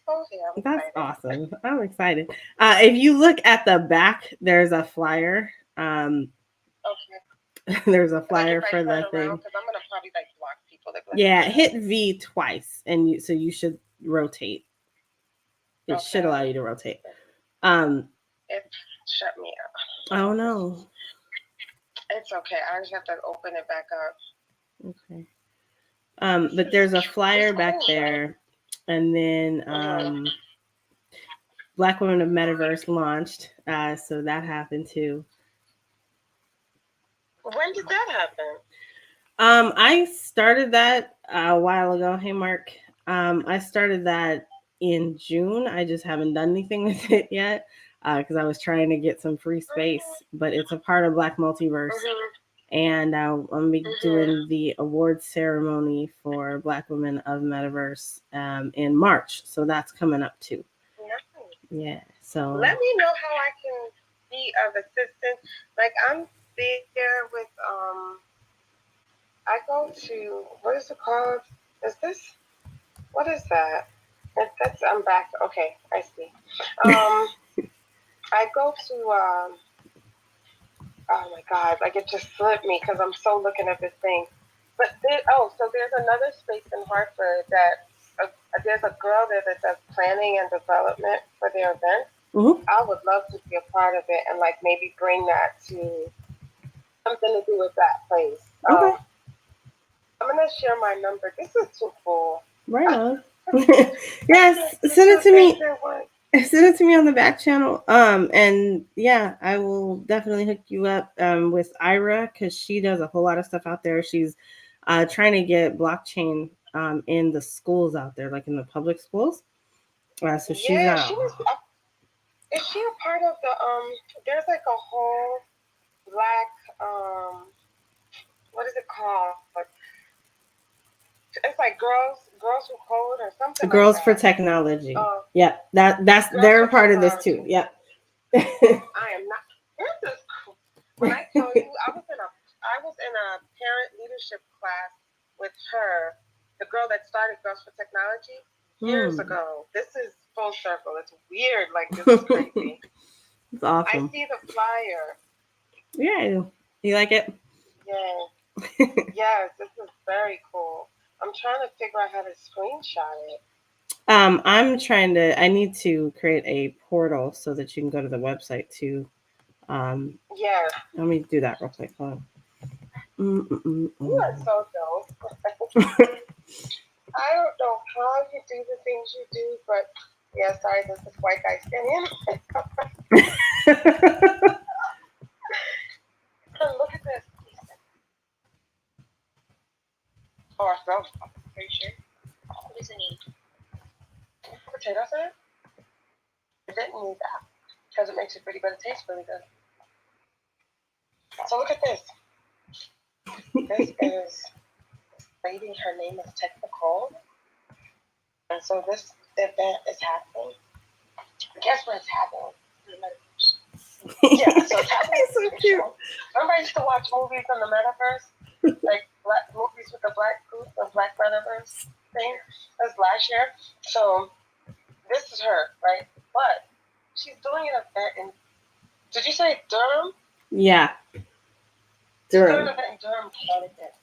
Okay, I'm That's excited. awesome. I'm excited. If you look at the back, there's a flyer. Okay. There's a Like if flyer I for turn the around, thing. because I'm gonna probably like block people. They're like, Yeah, what the hell? hit V twice, and you should rotate. It should Okay. allow you to rotate. Um, It shut me out. oh no. It's okay. I just have to open it back up. Okay. But This is there's a cute. It's flyer cool back though. there, and then Mhm. Black Women of Metaverse launched, so that happened too. When did that happen? I started that a while ago. Hey, Mark. I started that in June. I just haven't done anything with it yet because I was trying to get some free space. But it's a part of Black Multiverse, Mhm. and I'm gonna be Mhm. doing the awards ceremony for Black Women of Metaverse in March. So that's coming up too. Nice. Yeah. So. Let me know how I can be of assistance. Like I'm there with I go to what is it called? Is this what is that? That's I'm back. Okay, I see. Um, I go to oh my god, like it just slipped me because I'm so looking at this thing. But so there's another space in Hartford that there's a girl there that does planning and development for their events. Mhm. I would love to be a part of it and like maybe bring that to something to do with that place. Okay. I'm gonna share my number. This is too cool. Right on. I Yes. can't get Send two it to things me. at once. Send it to me on the back channel. And yeah, I will definitely hook you up with Ira because she does a whole lot of stuff out there. She's trying to get blockchain in the schools out there, like in the public schools. So she's Yeah, she was. Is she a part of the There's like a whole black what is it called? It's like girls who code or something like Girls for that. Technology. Uh, Yeah, that's Girls they're for a part of this too. Technology. Yep. I am not. This is cool. When I tell you, I was in a parent leadership class with her, the girl that started Girls for Technology years Hmm. ago. This is full circle. It's weird. Like this is crazy. It's I awesome. see the flyer. Yeah, you like it? Yeah. Yes, this is very cool. I'm trying to figure out how to screenshot it. I'm trying to. I need to create a portal so that you can go to the website too. Um, Yeah. Let me do that real quick. Hold on. You are so dope. I don't know how you do the things you do, but yeah, sorry, this is white guy skinny. Look at this. Oh, I smell appreciate. What does it need? Potato salad? It didn't need that because it makes it pretty, but it tastes really good. So look at this. This is this lady. Her name is Technical, and so this event is happening. Guess where it's happening? In the metaverse. Yeah, so it's happening It's at so the cute. show. Remember, I used to watch movies in the metaverse, like black movies with the black group, the black metaverse thing. That's last year. So this is her, right? But she's doing an event in. Did you say Durham? Yeah, She's doing an Durham, event in Durham, Connecticut.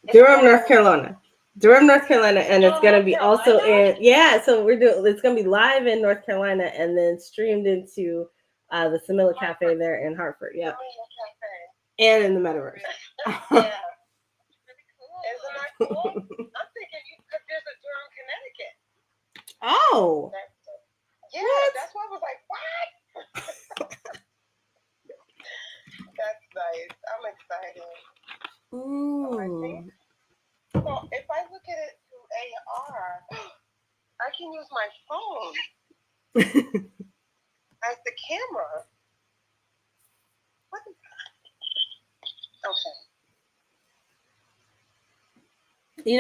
It's Durham, North going. Carolina. Durham, North Carolina, and it's Durham, gonna North be also Carolina. in So we're doing. It's gonna be live in North Carolina and then streamed into the Samilla Cafe Hartford. there in Hartford. Yep, Samantha Cafe. and in the metaverse. Yeah. Really cool. Isn't that cool? I'm thinking because there's a Durham, Connecticut. Oh, Yeah, what? that's why I was like, what? That's nice. I'm excited. So I think Mm. so. If I look at it through AR, I can use my phone as the camera. What is okay?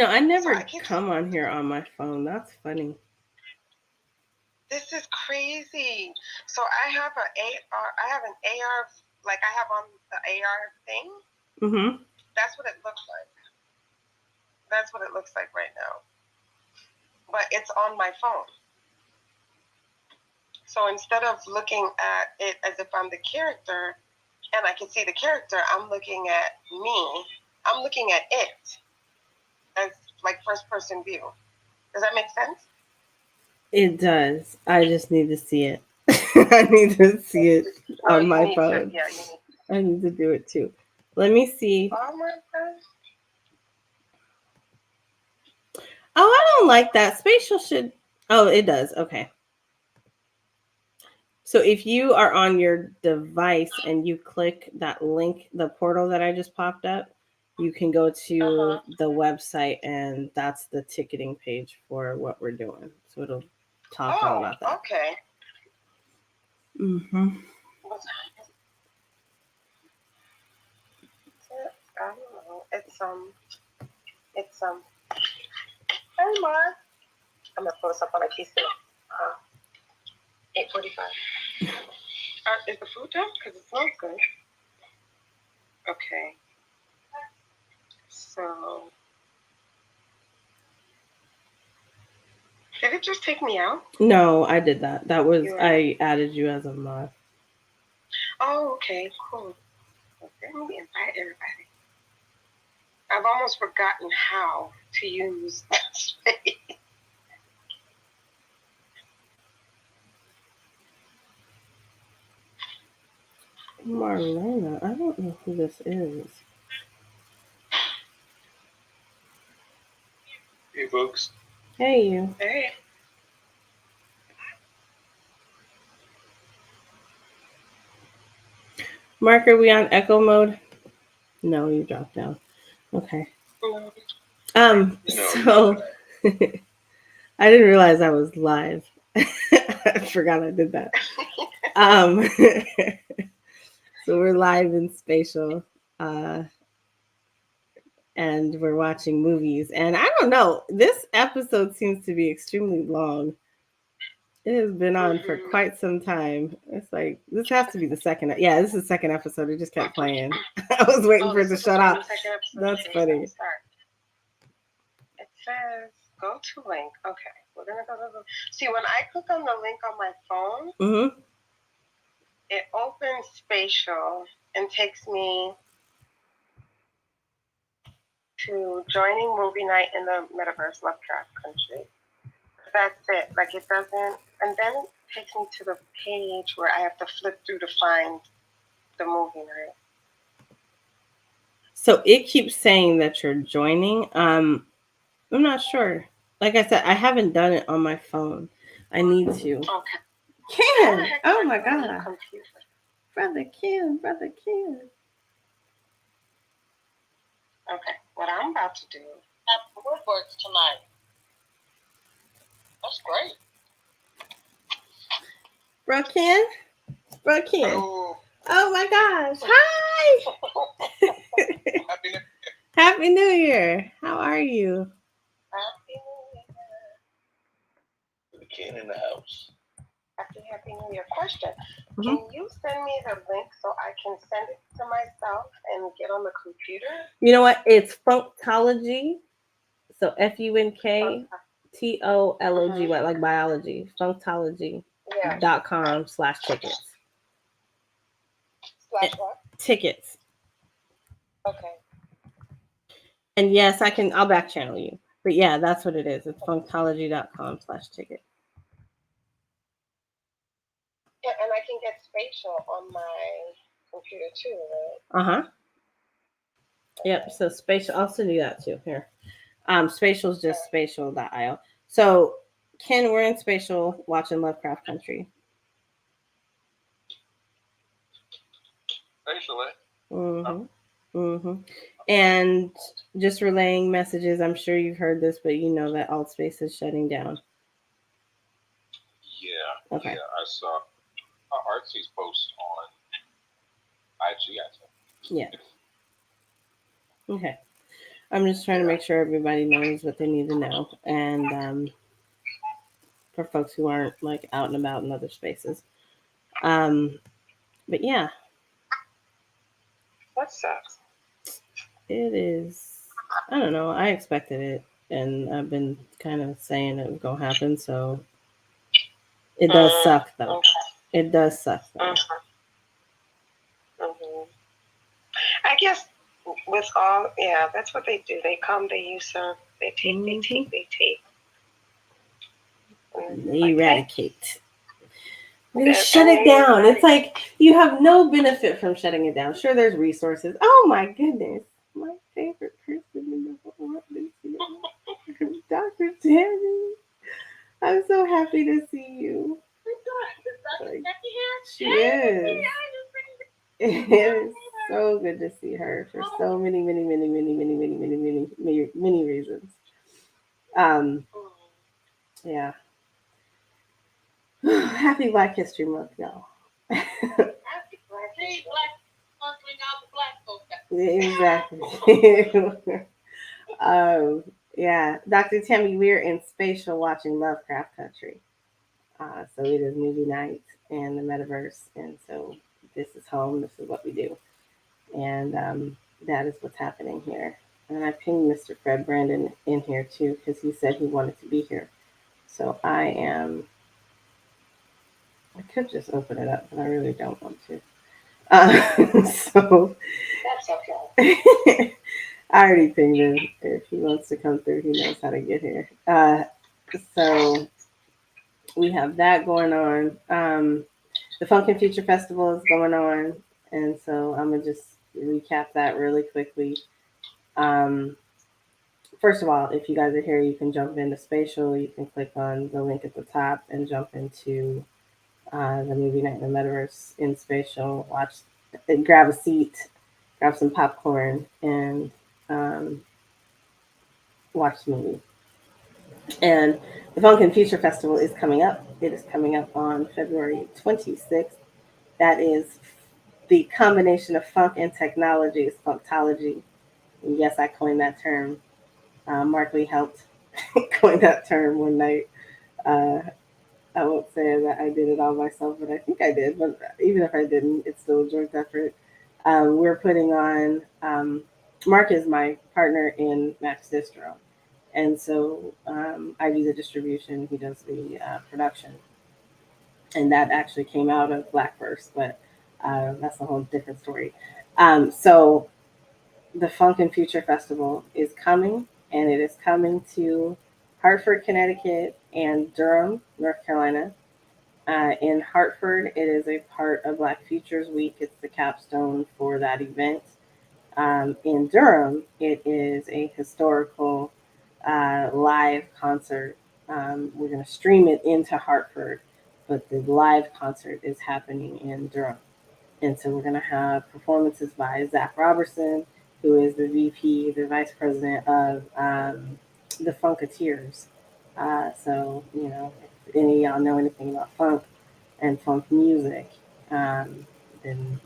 I So I never keep. come on here on my phone. That's funny. This is crazy. So I have an AR. I have an AR. Like I have on the AR thing. Mm-hmm. That's what it looks like. That's what it looks like right now. But it's on my phone. So instead of looking at it as if I'm the character and I can see the character, I'm looking at me. I'm looking at it as like first person view. Does that make sense? It does. I just need to see it. I need to see it on my phone. I need to do it too. Let me see. Oh my gosh. Oh, I don't like that. Spatial should. Oh, it does. Okay. So if you are on your device and you click that link, the portal that I just popped up, you can go to the website, and that's the ticketing page for what we're doing. So it'll talk all about that. Okay. Mm-hmm. I don't know. It's Hey, Mark. I'm gonna pull this up on a piece of 8:45. Is the food done? Because it smells good. Okay. So, did it just take me out? No, I did that. That was I added you as a mod. Oh, okay, cool. Let me invite everybody. I've almost forgotten how to use space. Marlena, I don't know who this is. Hey, folks. Hey, you. Hey. Mark, are we on echo mode? No, you dropped down. Okay. So I didn't realize I was live. I forgot I did that. So we're live in Spatial. And we're watching movies. And I don't know, this episode seems to be extremely long. It has been on for quite some time. It's like, this has to be the second. Yeah, this is the second episode. It just kept playing. I was waiting for it to shut off. That's funny. It says go to link. Okay, we're gonna go to the. See, when I click on the link on my phone, it opens Spatial and takes me to joining movie night in the Metaverse, Lovecraft Country. That's it. Like, it doesn't, and then it takes me to the page where I have to flip through to find the movie night. So it keeps saying that you're joining. I'm not sure. Like I said, I haven't done it on my phone. I need to. Okay. Ken! Oh my God. Brother Ken. Okay, what I'm about to do. Have woodworks tonight. That's great. Bro Ken. Hello. Oh my gosh. Hi. Happy New Year. How are you? Happy New Year. Ken in the house. Happy New Year. Question. Can you send me the link so I can send it to myself and get on the computer? You know what? It's Funktology. So FUNKTOLOGY, like biology. Funktology.com/tickets. Slash what? Tickets. Okay. And yes, I'll back channel you. But yeah, that's what it is. It's funktology.com/ticket. Yeah, and I can get Spatial on my computer too, right? Yep. So Spatial, I'll send you that too. Here. Spatial is just spatial.io. So Ken, we're in Spatial watching Lovecraft Country. Spatial, And just relaying messages. I'm sure you've heard this, but you know that Altspace is shutting down. Yeah. Okay. Yeah, I saw Artsy's post on IG, I think. Yeah. Okay. I'm just trying to make sure everybody knows what they need to know. And for folks who aren't like out and about in other spaces. But yeah. That sucks. It is. I don't know. I expected it. And I've been kind of saying it was going to happen. So It does suck though. Okay. It does suck though. I guess with all, yeah, that's what they do. They come, they usurp, they take, they take, they take. They eradicate. They shut it down. It's like you have no benefit from shutting it down. Sure, there's resources. Oh my goodness. My favorite person in the world is Dr. Tammy. I'm so happy to see you. Like, she is. It is so good to see her for so many reasons. Yeah. Happy Black History Month, y'all. Exactly. Yeah, Dr. Tammy, we're in spatial watching Lovecraft Country. So it is movie night and the metaverse, and so this is home. This is what we do, and that is what's happening here. And I pinged Mr. Fred Brandon in here too because he said he wanted to be here. So I could just open it up, but I really don't want to. So that's okay. I already pinged him. If he wants to come through, he knows how to get here. So we have that going on. The Funkin' Future Festival is going on, and so I'm gonna just recap that really quickly. First of all, if you guys are here, you can jump into Spatial. You can click on the link at the top and jump into the movie night in the metaverse in Spatial. Watch, grab a seat, grab some popcorn, and watch the movie. And the Funkin' Future Festival is coming up. It is coming up on February 26th. That is the combination of funk and technology. Is funktology. And yes, I coined that term. Mark Lee helped coin that term one night. I won't say that I did it all myself, but I think I did. But even if I didn't, it's still a joint effort. We're putting on, Mark is my partner in Max Distro. And so I do the distribution, he does the production. And that actually came out of Blackverse, but that's a whole different story. So the Funkin' Future Festival is coming, and it is coming to Hartford, Connecticut, and Durham, North Carolina. In Hartford, it is a part of Black Futures Week. It's the capstone for that event. In Durham, it is a historical live concert. We're going to stream it into Hartford, but the live concert is happening in Durham. And so we're going to have performances by Zach Robertson, who is the VP, the Vice President of the Funketeers. So, you know, if any of y'all know anything about funk and funk music, then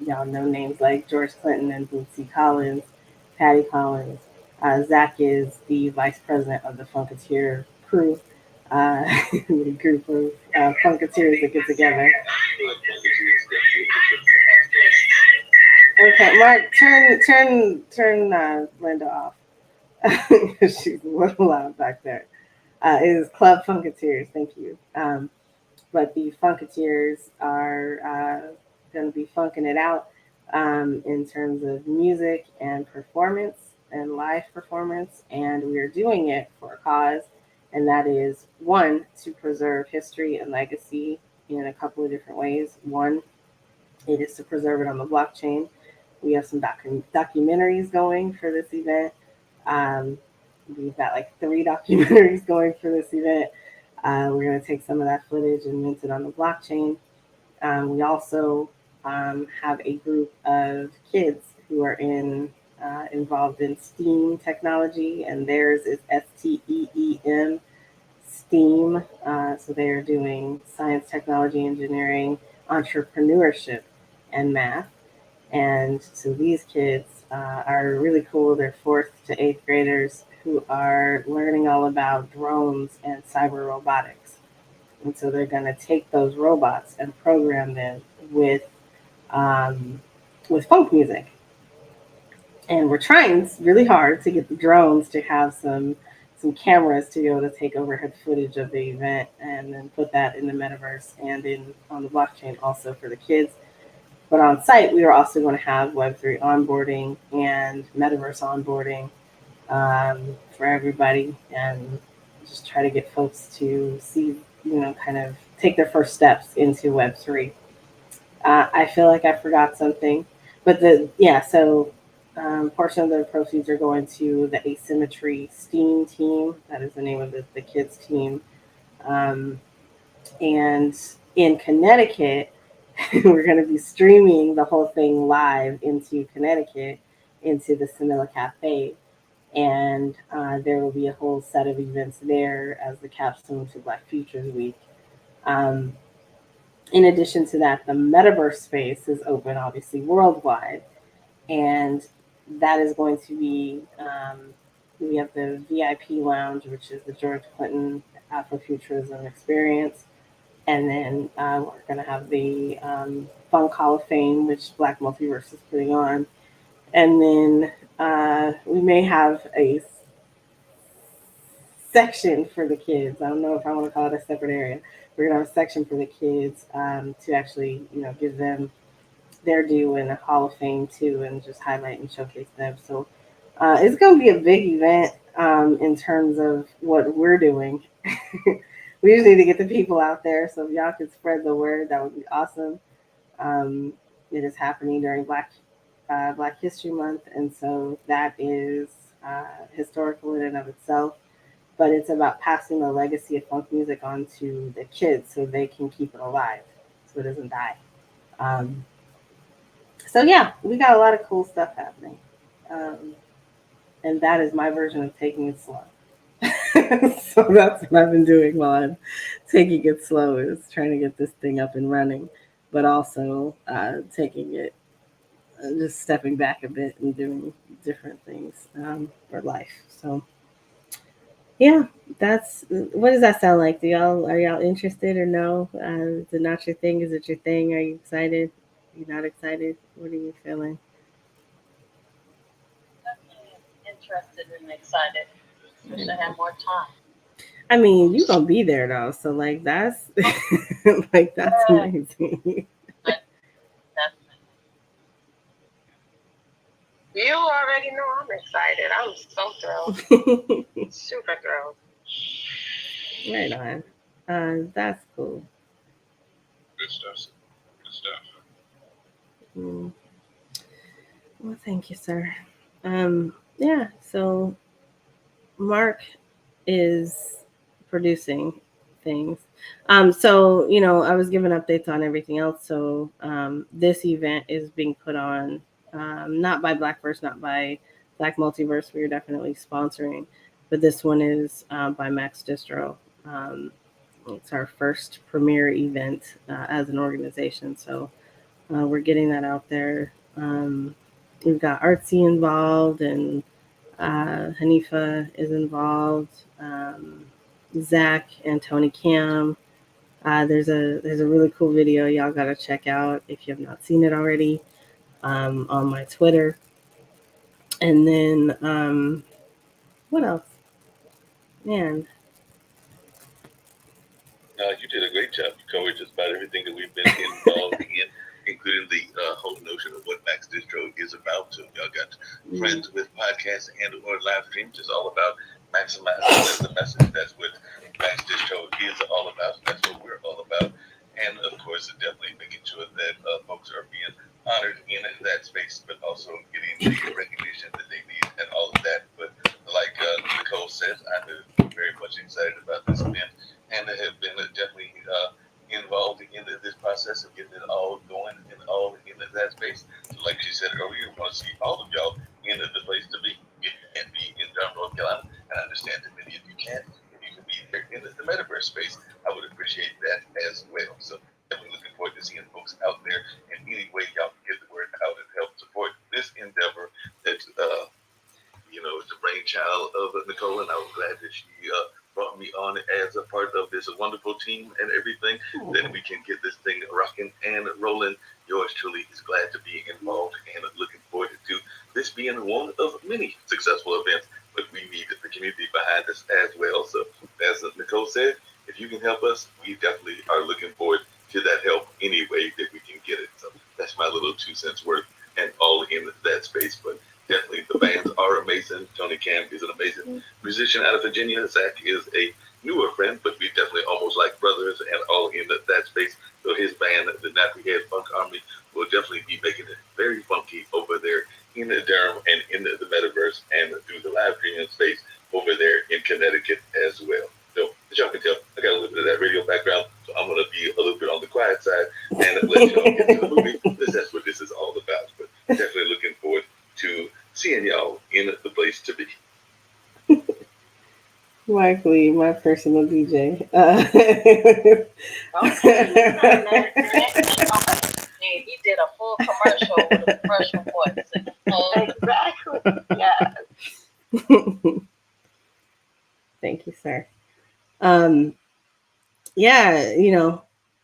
y'all know names like George Clinton and Bootsy Collins, Patty Collins. Zach is the Vice President of the Funketeer crew, the group of Funketeers that get together. Okay, Mark, turn Linda off. She's a little loud back there. It is Club Funketeers, thank you. But the Funketeers are going to be funking it out in terms of music and performance and live performance. And we are doing it for a cause, and that is one, to preserve history and legacy in a couple of different ways. One, it is to preserve it on the blockchain. We have some documentaries going for this event. We've got like 3 documentaries going for this event. We're going to take some of that footage and mint it on the blockchain. We also have a group of kids who are involved in STEAM technology, and theirs is STEEM, STEAM. So they are doing science, technology, engineering, entrepreneurship, and math. And so these kids are really cool. They're 4th to 8th graders who are learning all about drones and cyber robotics. And so they're going to take those robots and program them with funk music. And we're trying really hard to get the drones to have some some cameras to be able to take overhead footage of the event and then put that in the metaverse and in on the blockchain also for the kids. But on site, we are also going to have Web3 onboarding and metaverse onboarding for everybody, and just try to get folks to see, kind of take their first steps into Web3. I feel like I forgot something, but so portion of the proceeds are going to the Asymmetry STEAM team. That is the name of the kids team. Um, and in Connecticut, we're going to be streaming the whole thing live into Connecticut, into the Sonilla Cafe. And there will be a whole set of events there as the capstone to Black Futures Week. Um, in addition to that, the metaverse space is open, obviously, worldwide. And that is going to be, we have the VIP lounge, which is the George Clinton Afrofuturism experience. And then we're going to have the Funk Hall of Fame, which Black Multiverse is putting on. And then we may have a section for the kids. I don't know if I want to call it a separate area. We're going to have a section for the kids to actually, give them their due in the Hall of Fame too, and just highlight and showcase them. So it's going to be a big event in terms of what we're doing. We just need to get the people out there. So if y'all could spread the word, that would be awesome. It is happening during Black History Month, and so that is historical in and of itself. But it's about passing the legacy of funk music on to the kids so they can keep it alive, so it doesn't die. So yeah, we got a lot of cool stuff happening, and that is my version of taking it slow. So that's what I've been doing while I'm taking it slow, is trying to get this thing up and running, but also taking it, just stepping back a bit and doing different things for life. So yeah, that's what does that sound like? Are y'all interested or no? Is it not your thing? Is it your thing? Are you excited? Are you not excited? What are you feeling? Definitely interested and excited. Wish I had more time. I mean, you gonna be there though, so like that's like that's amazing. Definitely. You already know I'm excited. I'm so thrilled. Super thrilled. Right on. That's cool. Good stuff. Good stuff. Mm. Well, thank you, sir. Yeah, so Mark is producing things. So I was giving updates on everything else. So this event is being put on not by Blackverse, not by Black Multiverse. We are definitely sponsoring, but this one is by Max Distro. It's our first premiere event as an organization, so we're getting that out there. We've got Artsy involved, and Hanifa is involved. Zach and Tony Cam. There's a really cool video y'all gotta check out if you have not seen it already on my Twitter. And then what else? Man, You did a great job. You covered just about everything that we've been involved in, including the whole notion of what Max Distro is about. So y'all got friends with podcasts and or live streams. It's all about maximizing the message. That's what Max Distro is all about. That's what we're all about. And of course, definitely making sure that folks are being honored in that space, but also getting the recognition that they need and all of that. But like Nicole says, I'm very much excited about this event and have been definitely involved in this process of getting it all going and all in that space. So like she said earlier, we want to see all of y'all in the place to be. If you can't be in Durham, North Carolina, and I understand that many of you can't, if you can be there in the metaverse space, I would appreciate that as well. So definitely looking forward to seeing folks out there in any way y'all can get the word out and help support this endeavor that is the brainchild of Nicole, and I was glad that she brought me on as a part of this wonderful team and everything, that we can get this thing rocking and rolling. Yours truly is glad to be involved and looking forward to this being one of many successful events but we need the community behind us as well. So as Nicole said, if you can help us, we definitely are looking forward to that help any way that we can get it. So that's my little 2 cents worth and all in that space. But definitely the bands are amazing. Tony Cam is an amazing musician out of Virginia. Zach is a newer friend, but we definitely almost like brothers and all in that space. So his band, the Nappy Head Funk Army, will definitely be making it very funky over there in the Durham and in the Metaverse and through the live streaming space over there in Connecticut as well. So as y'all can tell, I got a little bit of that radio background, so I'm going to be a little bit on the quiet side and let y'all get to the movie because that's what this is all about. But definitely looking forward to seeing y'all in the place to be. Likely my personal DJ. He did a full commercial with a commercial voice. Exactly. Yeah. Thank you, sir. Yeah,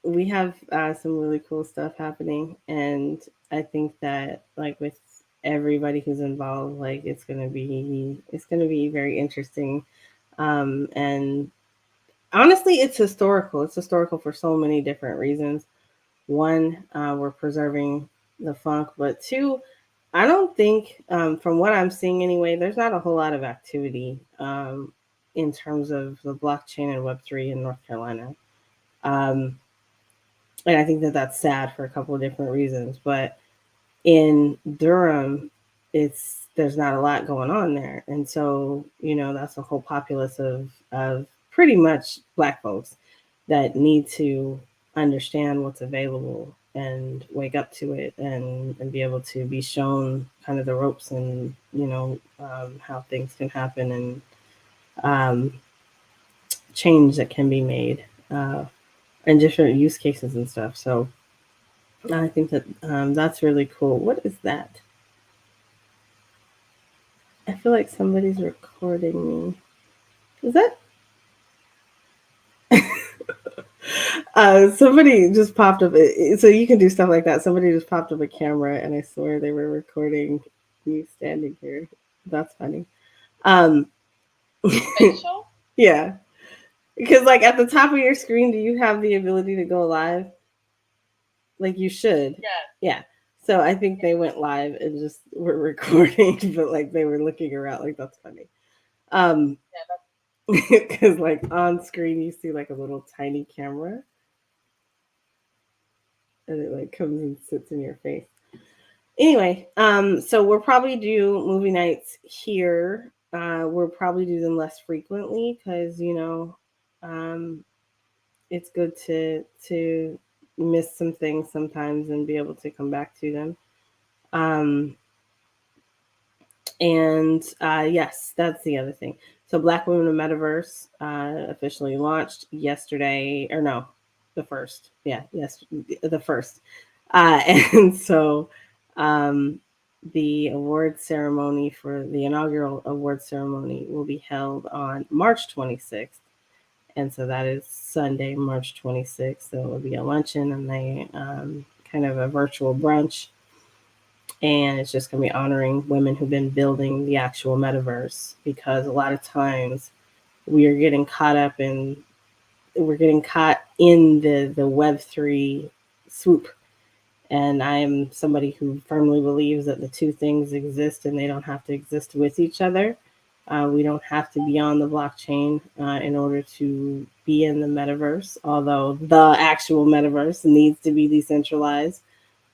we have some really cool stuff happening, and I think that like with everybody who's involved, like it's gonna be very interesting. And honestly, it's historical. It's historical for so many different reasons. One, we're preserving the funk, but two, I don't think, from what I'm seeing anyway, there's not a whole lot of activity in terms of the blockchain and Web3 in North Carolina. Um, and I think that that's sad for a couple of different reasons. But in Durham, there's not a lot going on there, and so that's a whole populace of pretty much Black folks that need to understand what's available and wake up to it and be able to be shown kind of the ropes and how things can happen and change that can be made and different use cases and stuff. So I think that that's really cool. What is that? I feel like somebody's recording me. Is that? Somebody just popped up. So you can do stuff like that. Somebody just popped up a camera, and I swear they were recording me standing here. That's funny. Yeah, because like at the top of your screen, do you have the ability to go live? Like you should. Yeah. So I think they went live and just were recording, but like they were looking around. Like that's funny. Because like on screen you see like a little tiny camera, and it like comes and sits in your face. Anyway, so we'll probably do movie nights here. We'll probably do them less frequently because it's good to miss some things sometimes and be able to come back to them. And yes, that's the other thing. So Black Women in Metaverse officially launched yesterday, or no, the first. Yeah, yes, the first. And so the award ceremony for the inaugural award ceremony will be held on March 26th. And so that is Sunday, March 26th. So it will be a luncheon and kind of a virtual brunch. And it's just going to be honoring women who've been building the actual metaverse, because a lot of times we're getting caught in the Web3 swoop. And I am somebody who firmly believes that the two things exist and they don't have to exist with each other. We don't have to be on the blockchain in order to be in the metaverse, although the actual metaverse needs to be decentralized.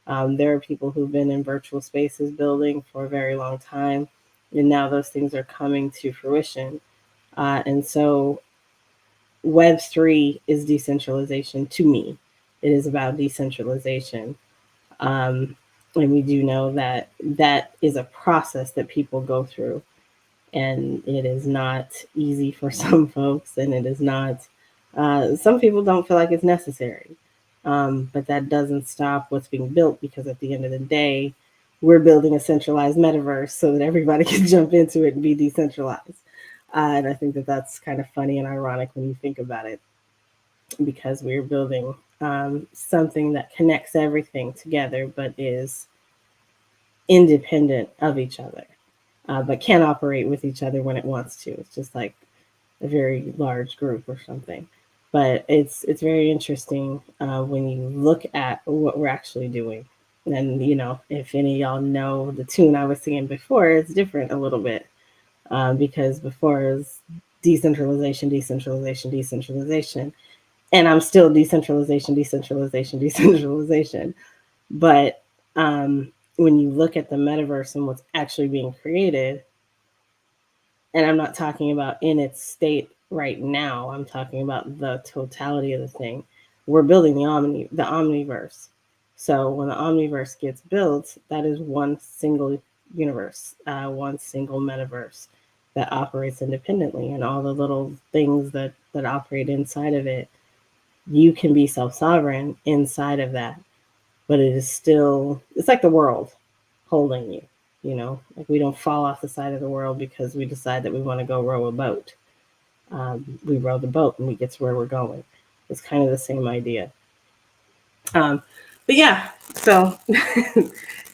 There are people who've been in virtual spaces building for a very long time, and now those things are coming to fruition. And so Web3 is decentralization to me. It is about decentralization. And we do know that that is a process that people go through. And it is not easy for some folks, and it is not, some people don't feel like it's necessary. But that doesn't stop what's being built, because at the end of the day, we're building a centralized metaverse so that everybody can jump into it and be decentralized. And I think that that's kind of funny and ironic when you think about it, because we're building something that connects everything together but is independent of each other. but can operate with each other when it wants to. It's just like a very large group or something. But it's very interesting when you look at what we're actually doing. And if any of y'all know the tune I was singing before, it's different a little bit because before it was decentralization, decentralization, decentralization, and I'm still decentralization, decentralization, decentralization. But when you look at the metaverse and what's actually being created, and I'm not talking about in its state right now, I'm talking about the totality of the thing. We're building the omniverse. So when the omniverse gets built, that is one single universe, one single metaverse that operates independently, and all the little things that operate inside of it, you can be self-sovereign inside of that, but it's like the world holding you. Like we don't fall off the side of the world because we decide that we want to go row a boat. We row the boat and we get to where we're going. It's kind of the same idea. But yeah, so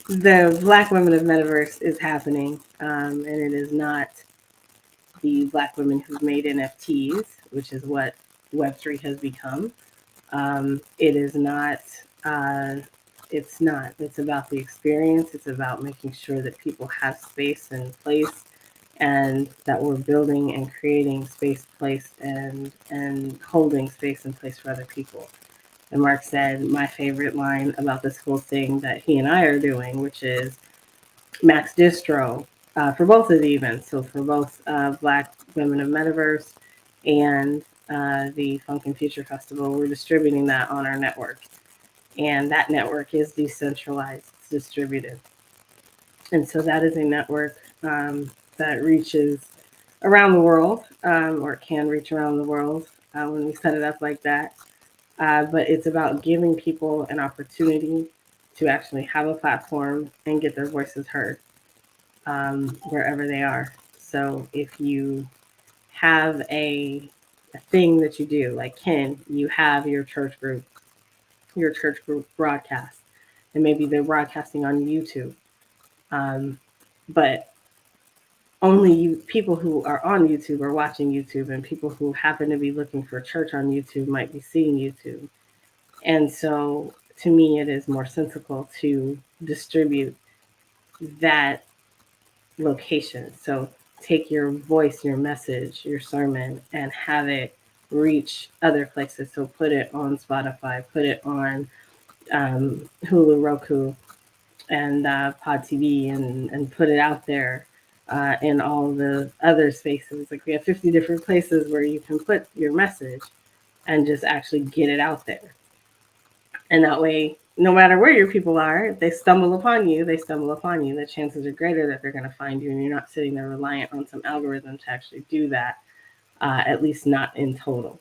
the Black Women of Metaverse is happening, and it is not the Black women who've made NFTs, which is what Web3 has become. It is not. It's not. It's about the experience. It's about making sure that people have space and place, and that we're building and creating space, place, and holding space and place for other people. And Mark said my favorite line about this whole thing that he and I are doing, which is Max Distro for both of the events. So for both Black Women of Metaverse and the Funk and Future Festival, we're distributing that on our network. And that network is decentralized, it's distributed. And so that is a network that reaches around the world, or can reach around the world when we set it up like that. But it's about giving people an opportunity to actually have a platform and get their voices heard wherever they are. So if you have a thing that you do, like Ken, you have your church group broadcast, and maybe they're broadcasting on YouTube. But only people who are on YouTube are watching YouTube, and people who happen to be looking for church on YouTube might be seeing YouTube. And so to me, it is more sensible to distribute that location. So take your voice, your message, your sermon, and have it reach other places. So put it on Spotify, put it on Hulu, Roku, and Pod TV, and put it out there in all the other spaces. Like we have 50 different places where you can put your message and just actually get it out there. And that way, no matter where your people are, if they stumble upon you, the chances are greater that they're going to find you, and you're not sitting there reliant on some algorithm to actually do that, at least not in total.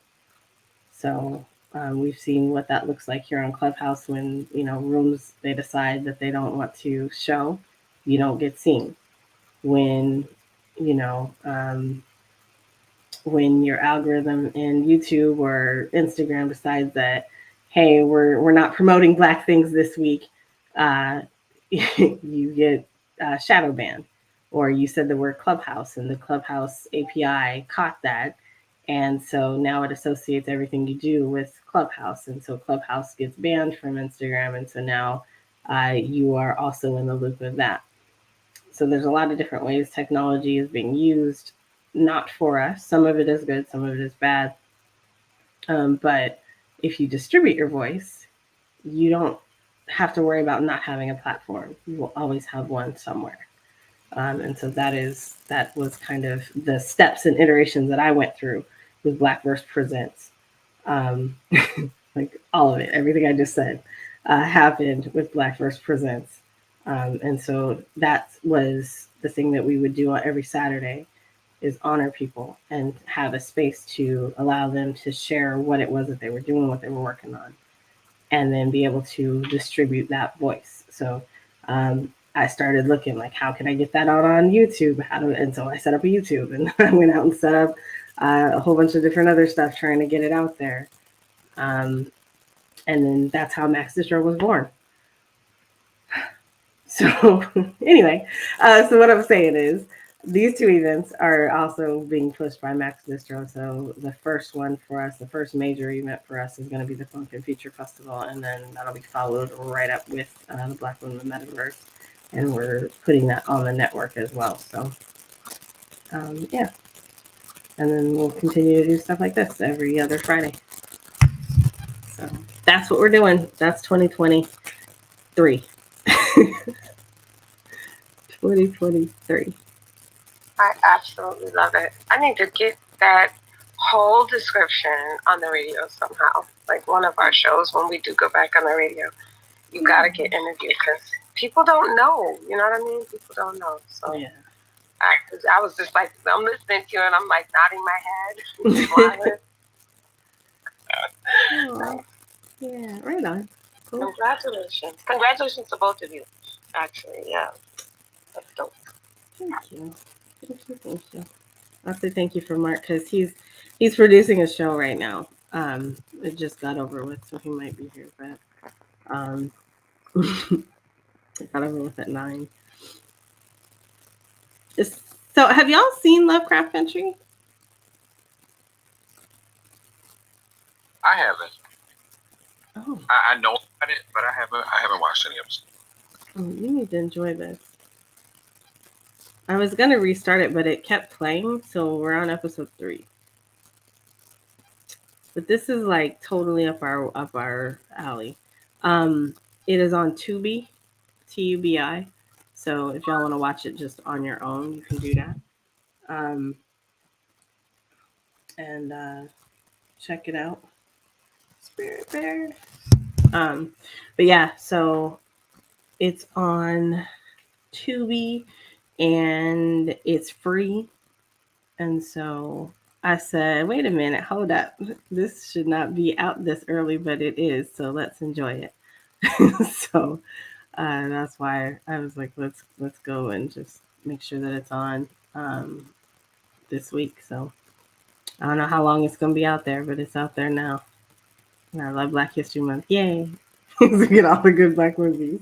So we've seen what that looks like here on Clubhouse when, rooms they decide that they don't want to show, you don't get seen. When, when your algorithm in YouTube or Instagram decides that, hey, we're not promoting Black things this week, you get shadow banned. Or you said the word Clubhouse, and the Clubhouse API caught that. And so now it associates everything you do with Clubhouse. And so Clubhouse gets banned from Instagram. And so now you are also in the loop of that. So there's a lot of different ways technology is being used, not for us. Some of it is good, some of it is bad. But if you distribute your voice, you don't have to worry about not having a platform. You will always have one somewhere. And so that was kind of the steps and iterations that I went through with Blackverse Presents. Like all of it, everything I just said happened with Blackverse Presents. And so that was the thing that we would do on every Saturday, is honor people and have a space to allow them to share what it was that they were doing, what they were working on, and then be able to distribute that voice. So I started looking like, how can I get that out on YouTube? And so I set up a YouTube, and I went out and set up a whole bunch of different other stuff trying to get it out there. And then that's how Max Distro was born. So anyway, so what I'm saying is these two events are also being pushed by Max Distro. So the first one for us, the first major event for us is going to be the Funk and Future Festival, and then that'll be followed right up with the Black Women Metaverse, and we're putting that on the network as well. So yeah, and then we'll continue to do stuff like this every other Friday. So that's what we're doing. That's 2023. 2023. I absolutely love it. I need to get that whole description on the radio somehow. Like one of our shows when we do go back on the radio, you got to get interviewed because people don't know. You know what I mean? People don't know. So Yeah. I was just like, I'm listening to you and I'm like nodding my head, smiling. Oh, yeah, right on. Cool. Congratulations. Congratulations to both of you, actually. Yeah. That's dope. Thank you. Thank you. I'll say thank you for Mark because he's producing a show right now. It just got over with, so he might be here, but it got over with at 9. So have y'all seen Lovecraft Country? I haven't. Oh. I know about it, but I haven't watched any episodes. Oh, you need to enjoy this. I was gonna restart it, but it kept playing, so we're on episode 3. But this is like totally up our alley. It is on Tubi, TUBI. So if y'all want to watch it just on your own, you can do that. And check it out. Spirit Bear. But yeah, so it's on Tubi and it's free. And so I said, wait a minute, hold up. This should not be out this early, but it is. So let's enjoy it. So that's why I was like, let's go and just make sure that it's on this week. So I don't know how long it's going to be out there, but it's out there now. And I love Black History Month. Yay. To get all the good Black movies.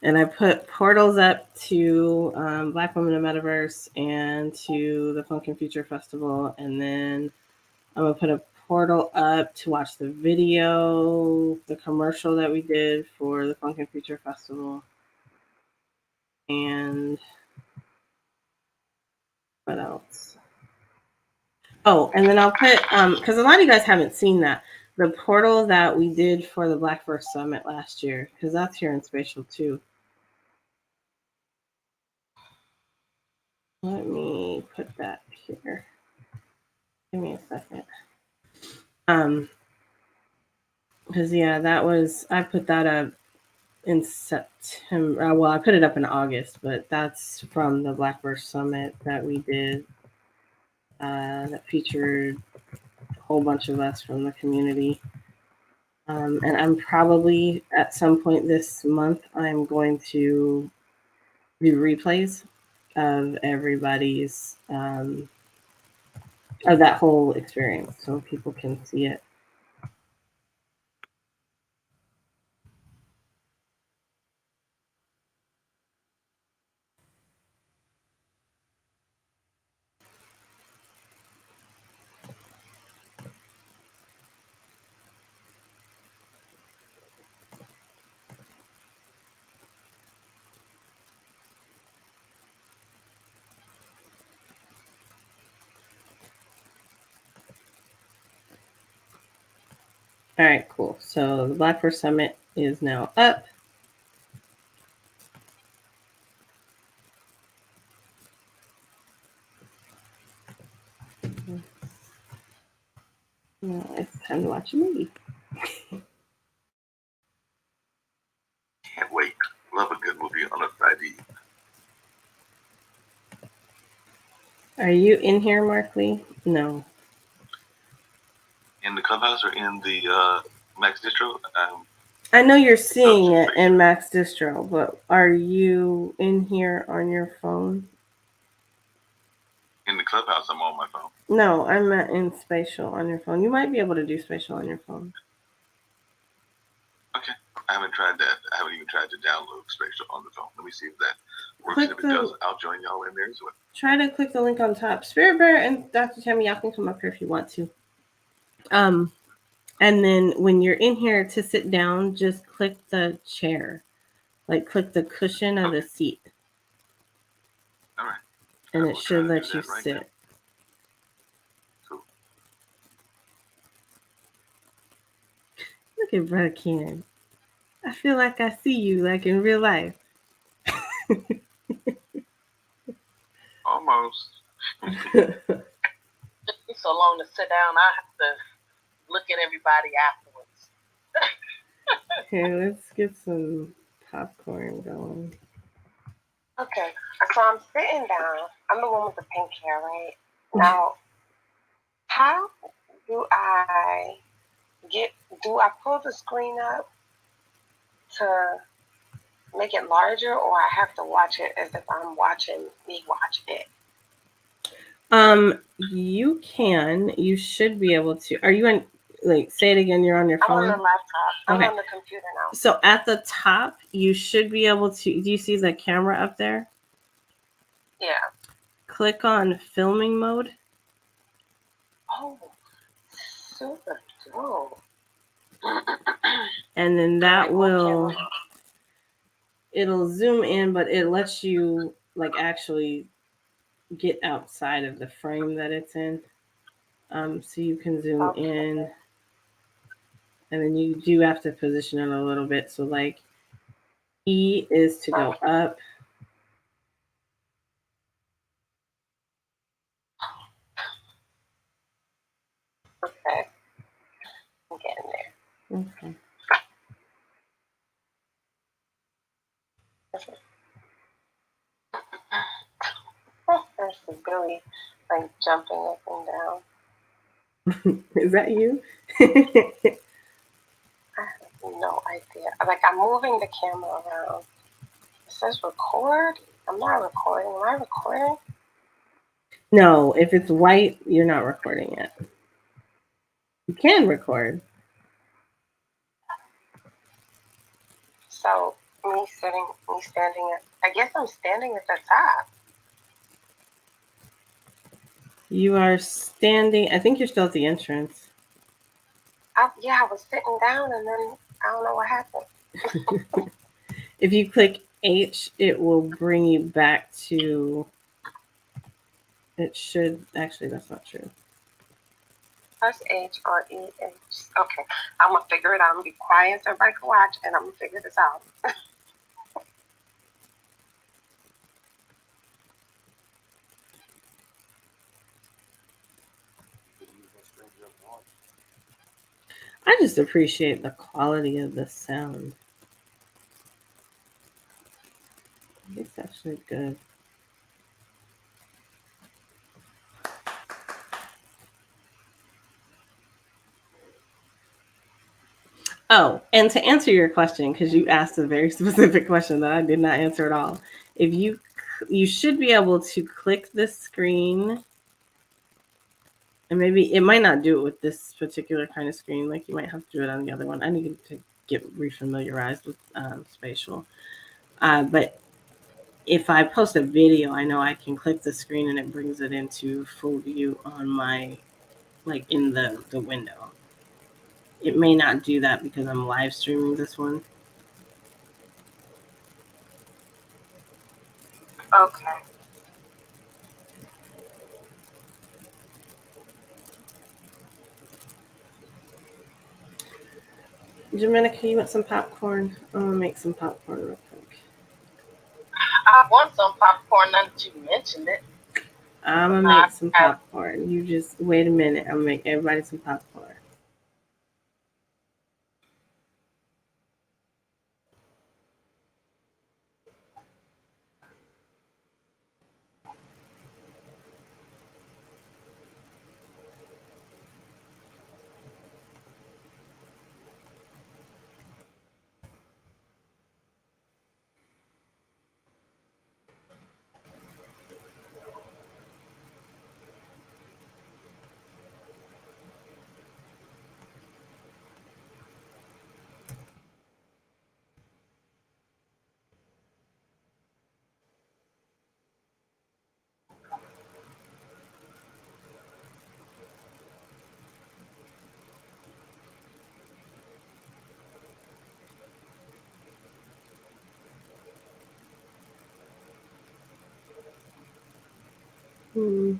And I put portals up to Black Women in Metaverse and to the Funk and Future Festival. And then I'm going to put a portal up to watch the video, the commercial that we did for the Funk and Future Festival. And what else? Oh, and then I'll put, because a lot of you guys haven't seen that, the portal that we did for the Blackverse Summit last year, because that's here in Spatial too. Let me put that here. Give me a second. Because yeah, that was, I put that up in September. Well, I put it up in August, but that's from the Blackverse Summit that we did. That featured a whole bunch of us from the community. And I'm probably at some point this month, I'm going to do replays of everybody's, of that whole experience so people can see it. All right, cool. So the Blackverse Summit is now up. Now it's time to watch a movie. Can't wait. Love a good movie on a Friday. Are you in here, Mark Lee? No. In the clubhouse or in the Max Distro? I know you're seeing it in Max Distro, but are you in here on your phone? In the clubhouse, I'm on my phone. No, I'm in Spatial on your phone. You might be able to do Spatial on your phone. I haven't tried that. I haven't even tried to download Spatial on the phone. Let me see if that works. Click If it the- does, I'll join y'all in there as well. Try to click the link on top. Spirit Bear and Dr. Tammy, y'all can come up here if you want to. And then when you're in here to sit down, just click the chair. Like click the cushion of the seat. All right. And I it will should try to let do you that right sit. now. Cool. Look at Brother Ken. I feel like I see you like in real life. Almost. It took me so long to sit down. I have to look at everybody afterwards. Here, let's get some popcorn going. Okay, so I'm sitting down. I'm the one with the pink hair, right? Now, how do I pull the screen up to make it larger, or I have to watch it as if I'm watching me watch it? You should be able to. Are you on, like, say it again, you're on your I'm phone? on the laptop. I'm Okay. on the computer now. So at the top, you should be able to, do you see the camera up there? Yeah. Click on filming mode. Oh, super dope. And then that will, camera. it'll zoom in, but it lets you like actually get outside of the frame that it's in. So you can zoom Okay. in, and then you do have to position it a little bit. So like E is to go up. Okay. I'm getting there. Okay. There's the Billy like jumping up and down. Is that you? I have no idea. Like I'm moving the camera around. It says record. I'm not recording. Am I recording? No, if it's white, you're not recording it. You can record. So me standing at, I guess I'm standing at the top. You are standing, I think you're still at the entrance. I was sitting down and then I don't know what happened. If you click H, it will bring you back to, it should, actually that's not true. Press H or E H. Okay, I'm gonna figure it out. I'm gonna be quiet so everybody can watch, and I'm gonna figure this out. I just appreciate the quality of the sound. It's actually good. Oh, and to answer your question, because you asked a very specific question that I did not answer at all. If you should be able to click this screen, and maybe it might not do it with this particular kind of screen. Like you might have to do it on the other one. I need to get refamiliarized with spatial. But if I post a video, I know I can click the screen and it brings it into full view on my, like in the window. It may not do that because I'm live streaming this one. Okay. Jamenica, you want some popcorn? I'm gonna make some popcorn real quick. I want some popcorn now that you mentioned it. I'm gonna make some popcorn. You just wait a minute. I'm gonna make everybody some popcorn. Hmm.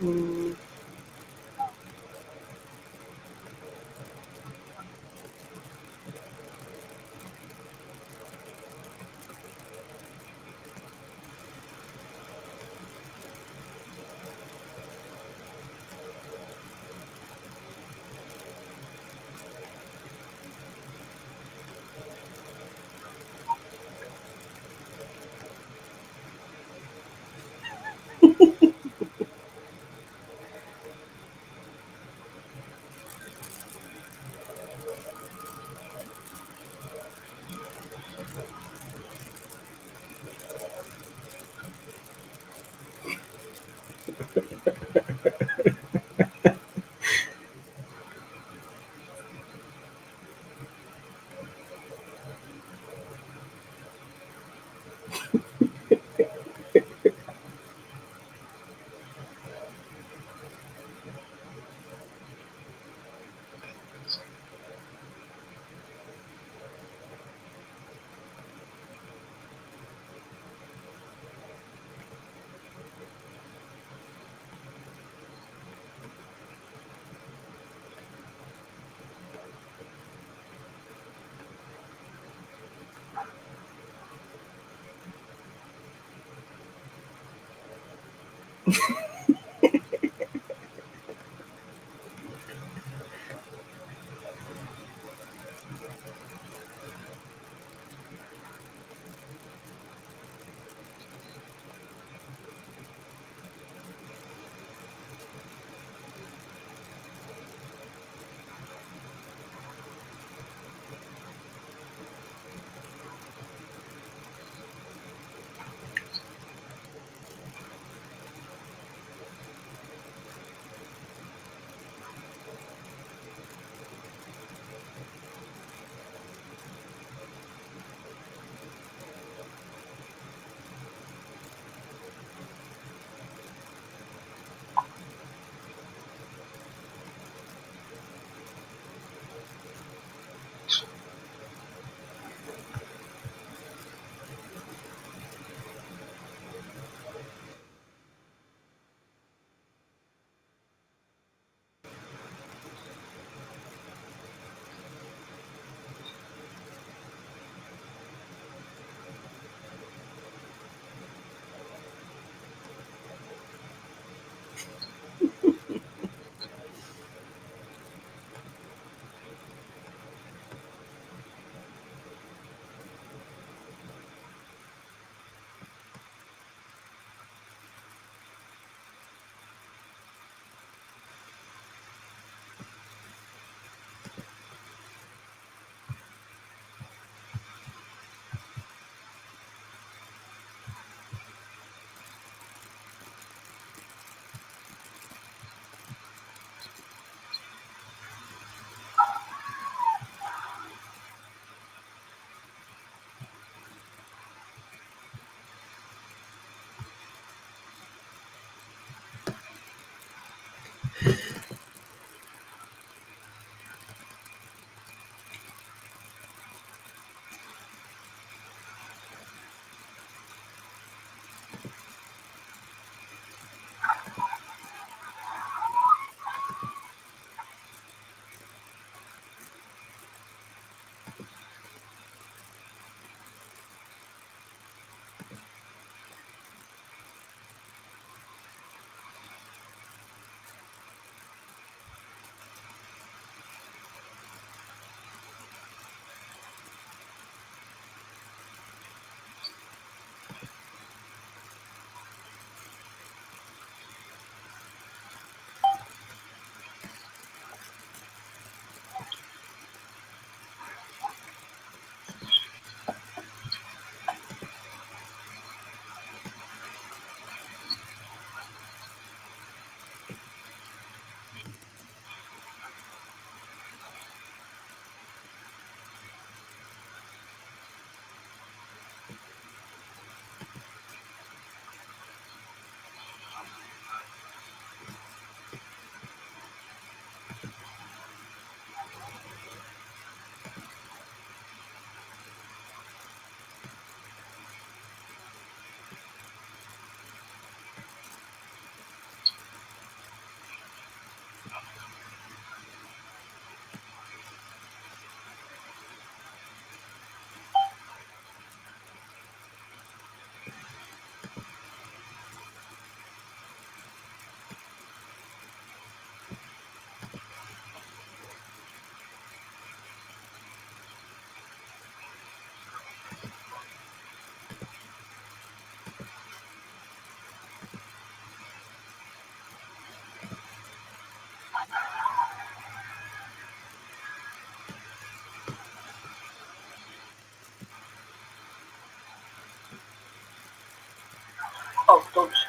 Hmm. Oh, oops.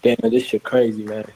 Damn, this shit crazy, man.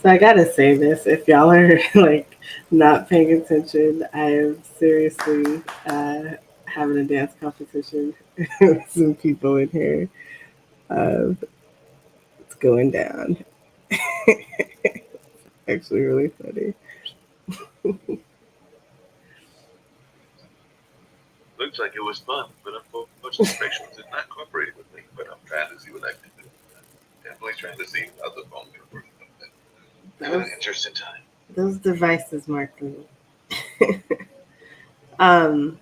So I gotta say this: if y'all are like not paying attention, I am seriously having a dance competition with some people in here. It's going down. Actually, really funny. Looks like it was fun, but unfortunately, Spectrum did not cooperate with me. But I'm trying to see what I can do. Definitely trying to see how the phone can work. Having an interesting time. Those devices, Markley. um,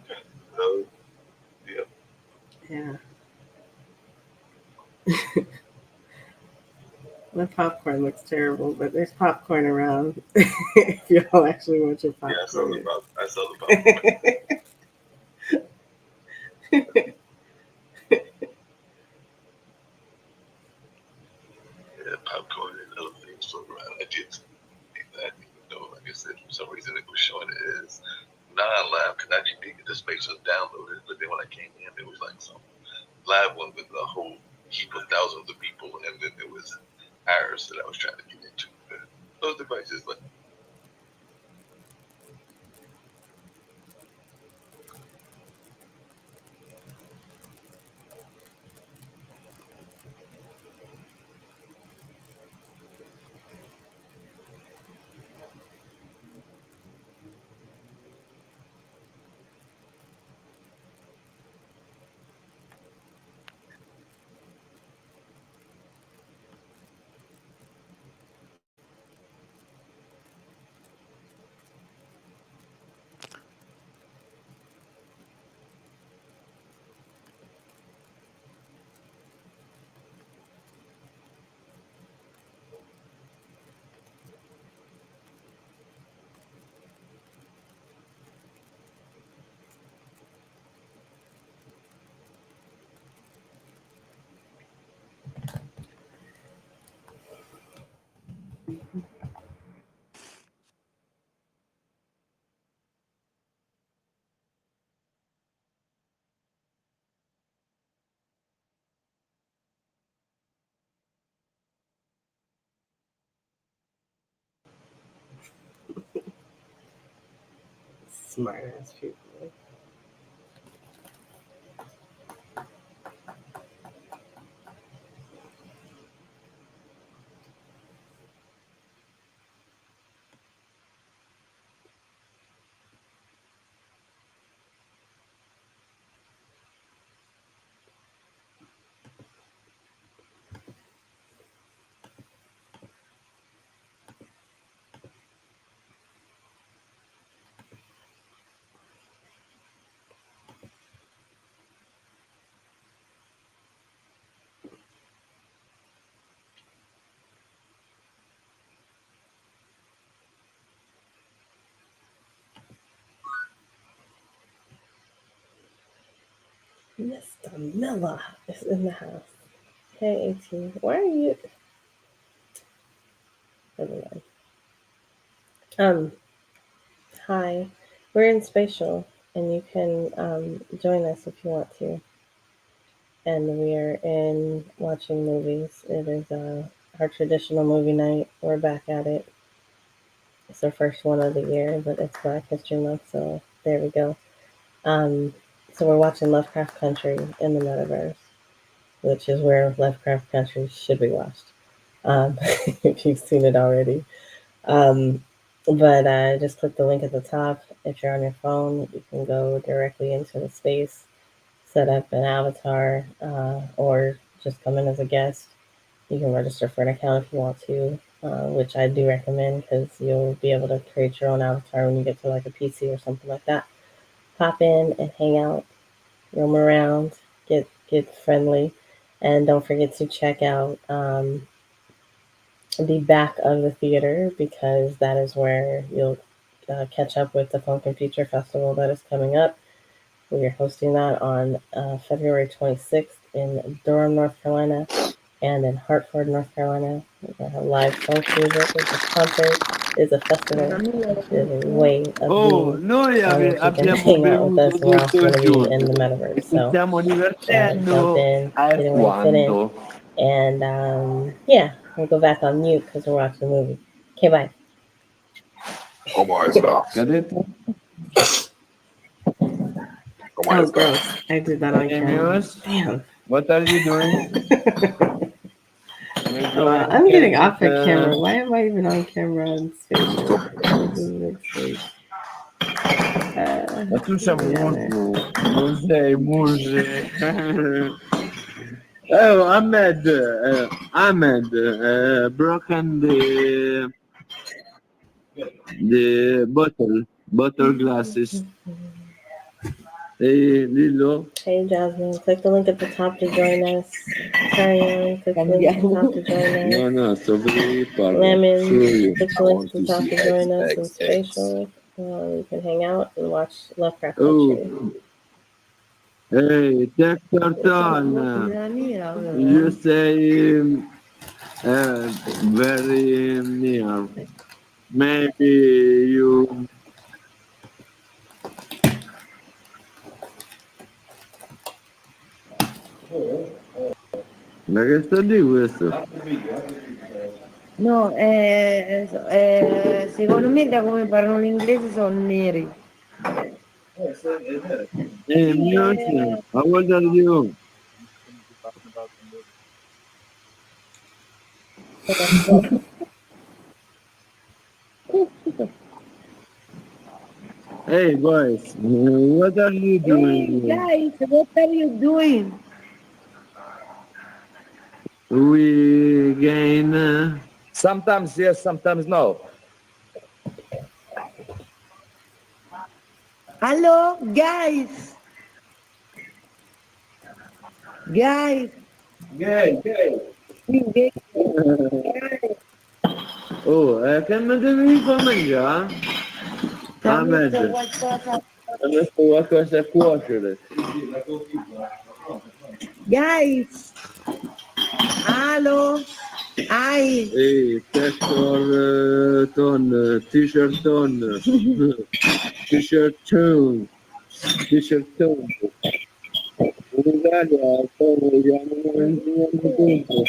So, yeah. yeah. The popcorn looks terrible, but there's popcorn around. If y'all actually want your Yeah, popcorn. I saw the popcorn. Yeah, popcorn and other things floating around. I did see that, even though, like I said, for some reason it was showing it as non-live because I actually did get the space to download it. But then when I came in, there was like some live one with a whole heap of thousands of people, and then there was ours that I was trying to get into. Those devices, but Smart ass people. Mr. Miller is in the house. Hey, AT, why are you? Never mind. Hi, we're in Spatial, and you can join us if you want to. And we are in watching movies. It is our traditional movie night. We're back at it. It's our first one of the year, but it's Black History Month, so there we go. Um, so we're watching Lovecraft Country in the Metaverse. which is where Lovecraft Country should be watched. If you've seen it already. But just click the link at the top. If you're on your phone, you can go directly into the space, set up an avatar, or just come in as a guest. You can register for an account if you want to, which I do recommend because you'll be able to create your own avatar when you get to like a PC or something like that. Pop in and hang out, roam around, get friendly, and don't forget to check out the back of the theater because that is where you'll catch up with the Funk and Future Festival that is coming up. We are hosting that on February 26th in Durham, North Carolina, and in Hartford, North Carolina. We're going to have live funk music. It's a concert. It's a festival. It's a way of being Noi which you can abbiamo hang out with us, bevuto and we're also tutto going il to be in the giorno metaverse. e ci So stiamo jump divertendo in, get in where you fit in, alquanto. and yeah, we'll go back on mute because we're watching the movie. Okay, bye. Che ha detto? Oh, gross. I did that on Hey, camera. Muse, Damn. what are you doing? You're doing I'm getting off of uh, camera. Why am I even on camera on spatial? This is a mistake. Ma tu sei muse. Oh, Ahmed, broken the bottle glasses. Hey, Lilo. Hey, Jasmine. Click the link at the top to join us. Carry click the link at the top to join us. No, sto per Lemon, click the link at the top to join us in spatial. You can hang out and watch Lovecraft Country. Oh, hey, Dr. Ton, you say very near. Maybe you. Ma che sto di questo? No, secondo me da come parlano l'inglese sono neri. Hey, Muse, how old are you? Hey, boys, what are you Hey doing? guys, what are you doing? We gain. Sometimes yes, sometimes no. Hello, guys. Guys. Oh, che mi devi far mangiare? Ah, Dammi mezzo. qualcosa. Ho messo qualcosa a cuocere. Guys. Hello. Hi. Ehi, Testor ton, t-shirt ton, t-shirt ton, t-shirt ton. In Italia sono tutto.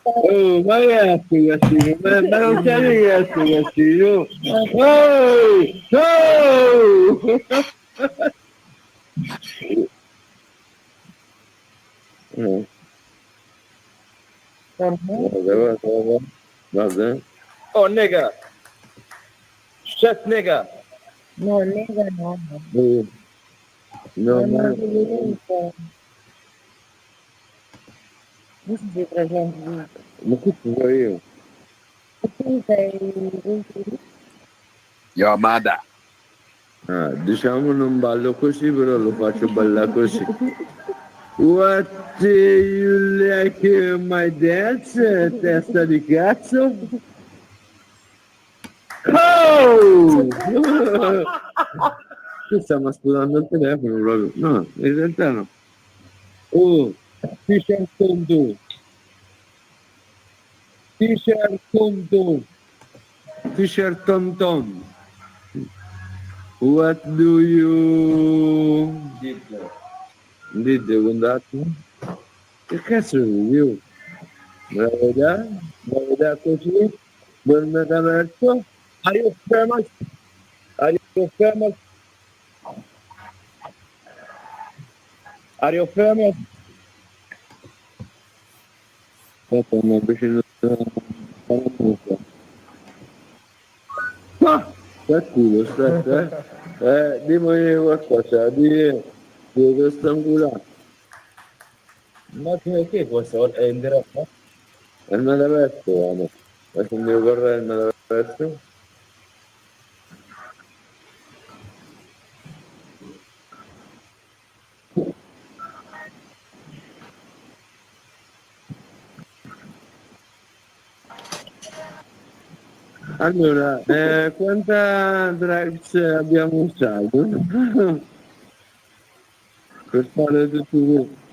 Oh, ma che è sto gattino? Ma non c'è che è sto gattino? Oh! Oh! Guarda. Oh, nigga. Shut nigga. No, nega, no. No, ma... Questo si presenta. Ma che sono io? Tu sei... Your mother. Ah, diciamo non ballo così, però lo faccio ballare così. What you like my dance? Testa di cazzo? Oh! Tu stiamo sputando il telefono proprio. No, in realtà no. Oh, t-shirt tonto. T-shirt tonto. T-shirt tonton. What do you... Dite, guardate. Che cazzo di io? Me la vedete? Me la vedete così? Buon metaverso? Are you famous? Are you famous? Are you famous? Aspetta, mi è vicino ah! Che culo, aspetta, dimmi qualcosa, di questo angolare. Ma che questo è in diretta? È il metaverso, guarda. Adesso mi devo guardare il metaverso. Allora, quanta drugs abbiamo usato per fare tutto questo?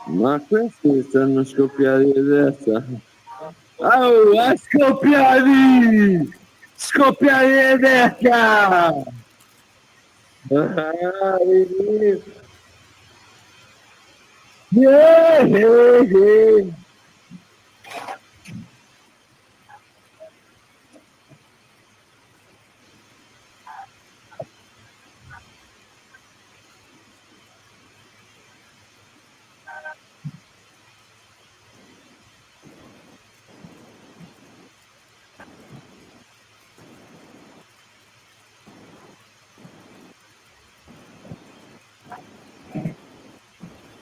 Ma questi stanno scoppiati di testa. Oh, scoppiati! Scoppiati di testa! Ah, vedi? Yeah!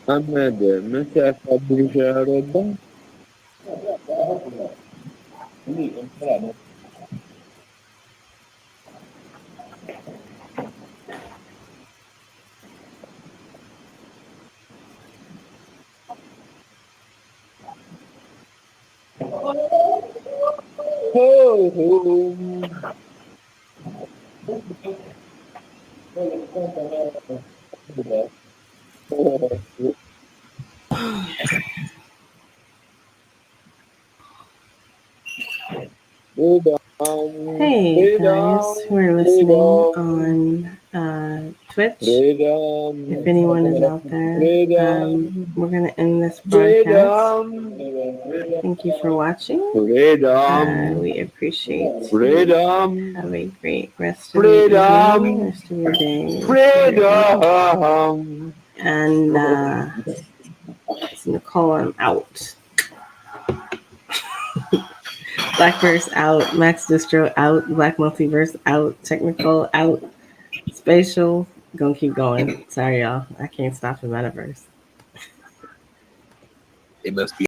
Ahmed, metti a fabbricare la roba. Oh, oh. Hey guys who are listening on Twitch. If anyone is out there, we're gonna end this broadcast. Thank you for watching. We appreciate you. Have a great rest of your evening, rest of your day. And it's Nicole, I'm out. Blackverse out, Max Distro out, Black Multiverse out, Technical out, Spatial. Gonna keep going. Sorry, y'all. I can't stop the metaverse. It must be